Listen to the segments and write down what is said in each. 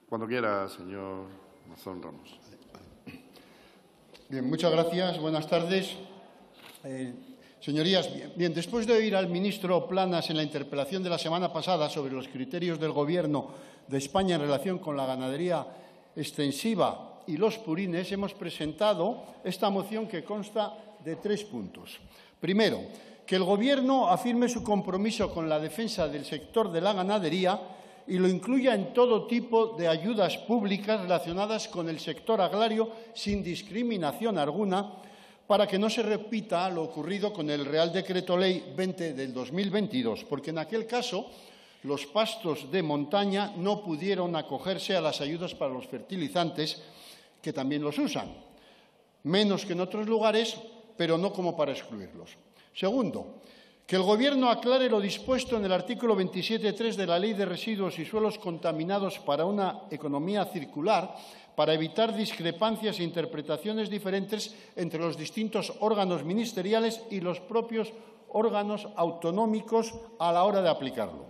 Cuando quiera, señor Mazón Ramos. Bien, muchas gracias. Buenas tardes. Señorías, bien, después de oír al ministro Planas en la interpelación de la semana pasada sobre los criterios del Gobierno de España en relación con la ganadería extensiva y los purines, hemos presentado esta moción que consta de 3 puntos. Primero, que el Gobierno afirme su compromiso con la defensa del sector de la ganadería y lo incluya en todo tipo de ayudas públicas relacionadas con el sector agrario sin discriminación alguna, para que no se repita lo ocurrido con el Real Decreto Ley 20 del 2022, porque en aquel caso los pastos de montaña no pudieron acogerse a las ayudas para los fertilizantes, que también los usan, menos que en otros lugares, pero no como para excluirlos. Segundo, que el Gobierno aclare lo dispuesto en el artículo 27.3 de la Ley de Residuos y Suelos Contaminados para una economía circular, para evitar discrepancias e interpretaciones diferentes entre los distintos órganos ministeriales y los propios órganos autonómicos a la hora de aplicarlo.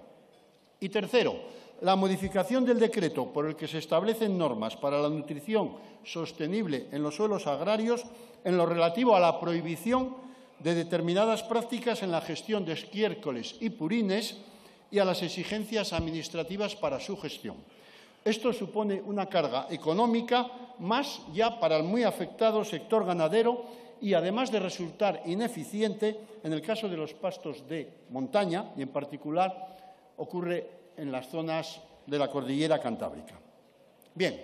Y tercero, la modificación del decreto por el que se establecen normas para la nutrición sostenible en los suelos agrarios en lo relativo a la prohibición de determinadas prácticas en la gestión de estiércoles y purines y a las exigencias administrativas para su gestión. Esto supone una carga económica más ya para el muy afectado sector ganadero y, además de resultar ineficiente, en el caso de los pastos de montaña, y en particular ocurre en las zonas de la cordillera cantábrica. Bien,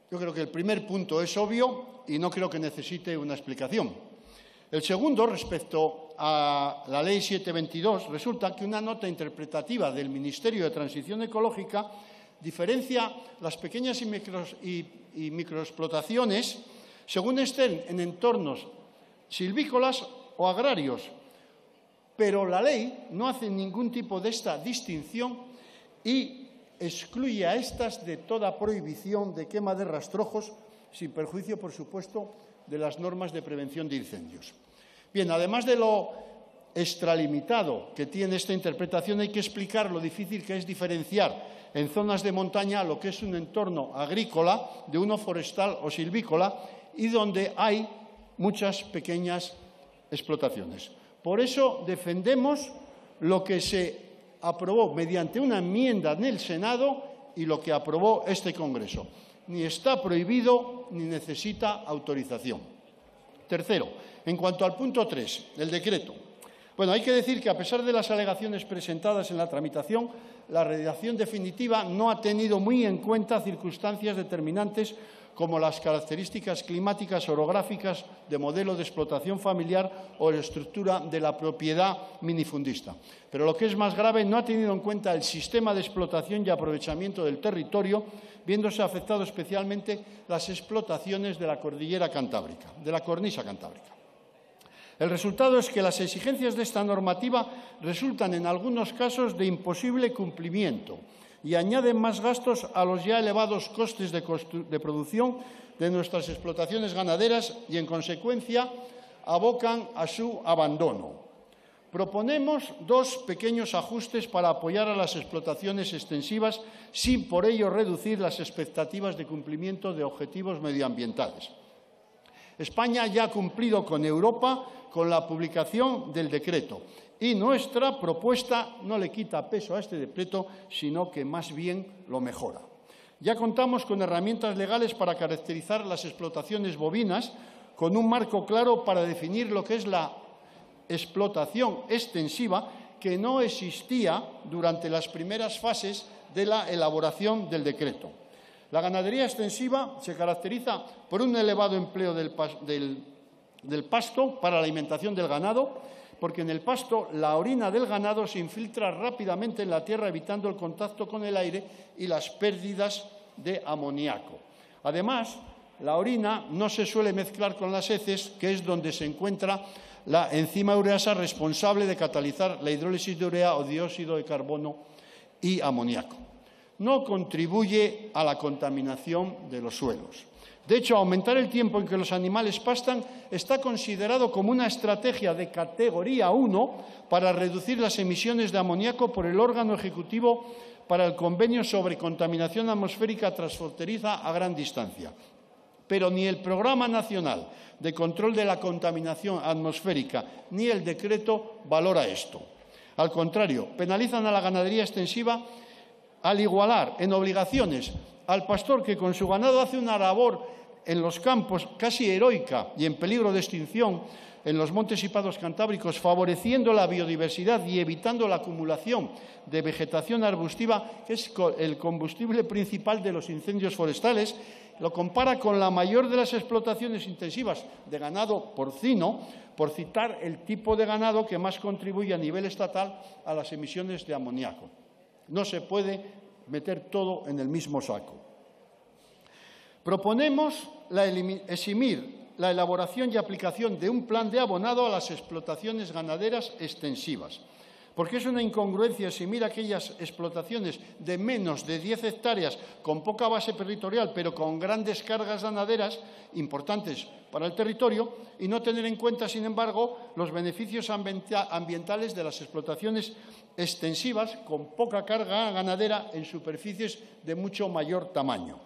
yo creo que el primer punto es obvio y no creo que necesite una explicación. El segundo, respecto a la Ley 722, resulta que una nota interpretativa del Ministerio de Transición Ecológica diferencia las pequeñas y microexplotaciones según estén en entornos silvícolas o agrarios, pero la ley no hace ningún tipo de esta distinción y excluye a estas de toda prohibición de quema de rastrojos, sin perjuicio, por supuesto, de las normas de prevención de incendios. Bien, además de lo extralimitado que tiene esta interpretación, hay que explicar lo difícil que es diferenciar en zonas de montaña lo que es un entorno agrícola de uno forestal o silvícola y donde hay muchas pequeñas explotaciones. Por eso defendemos lo que se aprobó mediante una enmienda en el Senado y lo que aprobó este Congreso. Ni está prohibido ni necesita autorización. Tercero, en cuanto al punto 3, el decreto. Bueno, hay que decir que a pesar de las alegaciones presentadas en la tramitación, la redacción definitiva no ha tenido muy en cuenta circunstancias determinantes como las características climáticas orográficas de modelo de explotación familiar o la estructura de la propiedad minifundista. Pero lo que es más grave, no ha tenido en cuenta el sistema de explotación y aprovechamiento del territorio, viéndose afectado especialmente las explotaciones de la cordillera cantábrica, de la cornisa cantábrica. El resultado es que las exigencias de esta normativa resultan en algunos casos de imposible cumplimiento y añaden más gastos a los ya elevados costes de producción de nuestras explotaciones ganaderas y, en consecuencia, abocan a su abandono. Proponemos 2 pequeños ajustes para apoyar a las explotaciones extensivas sin por ello reducir las expectativas de cumplimiento de objetivos medioambientales. España ya ha cumplido con Europa con la publicación del decreto y nuestra propuesta no le quita peso a este decreto, sino que más bien lo mejora. Ya contamos con herramientas legales para caracterizar las explotaciones bovinas, con un marco claro para definir lo que es la explotación extensiva, que no existía durante las primeras fases de la elaboración del decreto. La ganadería extensiva se caracteriza por un elevado empleo del pasto para la alimentación del ganado, porque en el pasto la orina del ganado se infiltra rápidamente en la tierra, evitando el contacto con el aire y las pérdidas de amoníaco. Además, la orina no se suele mezclar con las heces, que es donde se encuentra la enzima ureasa responsable de catalizar la hidrólisis de urea o dióxido de carbono y amoníaco. No contribuye a la contaminación de los suelos. De hecho, aumentar el tiempo en que los animales pastan está considerado como una estrategia de categoría 1 para reducir las emisiones de amoníaco por el órgano ejecutivo para el Convenio sobre Contaminación Atmosférica Transfronteriza a Gran Distancia. Pero ni el Programa Nacional de Control de la Contaminación Atmosférica ni el decreto valora esto. Al contrario, penalizan a la ganadería extensiva al igualar en obligaciones al pastor que con su ganado hace una labor en los campos casi heroica y en peligro de extinción en los montes y prados cantábricos, favoreciendo la biodiversidad y evitando la acumulación de vegetación arbustiva, que es el combustible principal de los incendios forestales. Lo compara con la mayor de las explotaciones intensivas de ganado porcino, por citar el tipo de ganado que más contribuye a nivel estatal a las emisiones de amoníaco. No se puede meter todo en el mismo saco. Proponemos eximir la elaboración y aplicación de un plan de abonado a las explotaciones ganaderas extensivas, porque es una incongruencia eximir aquellas explotaciones de menos de 10 hectáreas con poca base territorial, pero con grandes cargas ganaderas importantes para el territorio, y no tener en cuenta, sin embargo, los beneficios ambientales de las explotaciones extensivas con poca carga ganadera en superficies de mucho mayor tamaño.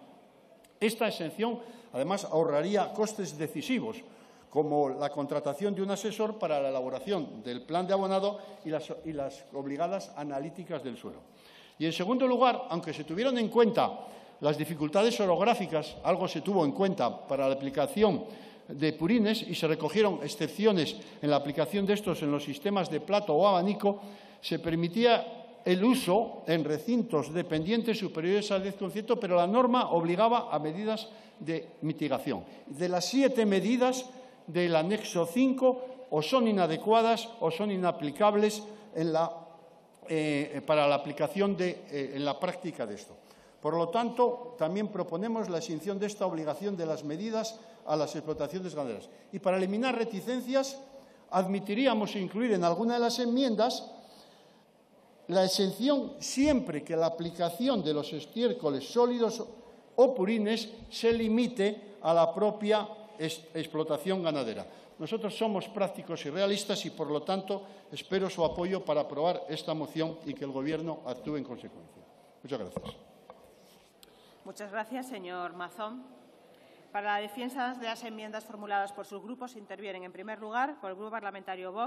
Esta exención, además, ahorraría costes decisivos, como la contratación de un asesor para la elaboración del plan de abonado y las obligadas analíticas del suelo. Y, en segundo lugar, aunque se tuvieron en cuenta las dificultades orográficas, algo se tuvo en cuenta para la aplicación de purines y se recogieron excepciones en la aplicación de estos en los sistemas de plato o abanico, se permitía el uso en recintos de pendientes superiores al 10%, pero la norma obligaba a medidas de mitigación. De las 7 medidas del anexo 5, o son inadecuadas o son inaplicables para la aplicación en la práctica de esto. Por lo tanto, también proponemos la exención de esta obligación de las medidas a las explotaciones ganaderas. Y para eliminar reticencias, admitiríamos incluir en alguna de las enmiendas la exención siempre que la aplicación de los estiércoles sólidos o purines se limite a la propia explotación ganadera. Nosotros somos prácticos y realistas y, por lo tanto, espero su apoyo para aprobar esta moción y que el Gobierno actúe en consecuencia. Muchas gracias. Muchas gracias, señor Mazón. Para la defensa de las enmiendas formuladas por sus grupos intervienen, en primer lugar, por el Grupo Parlamentario Vox.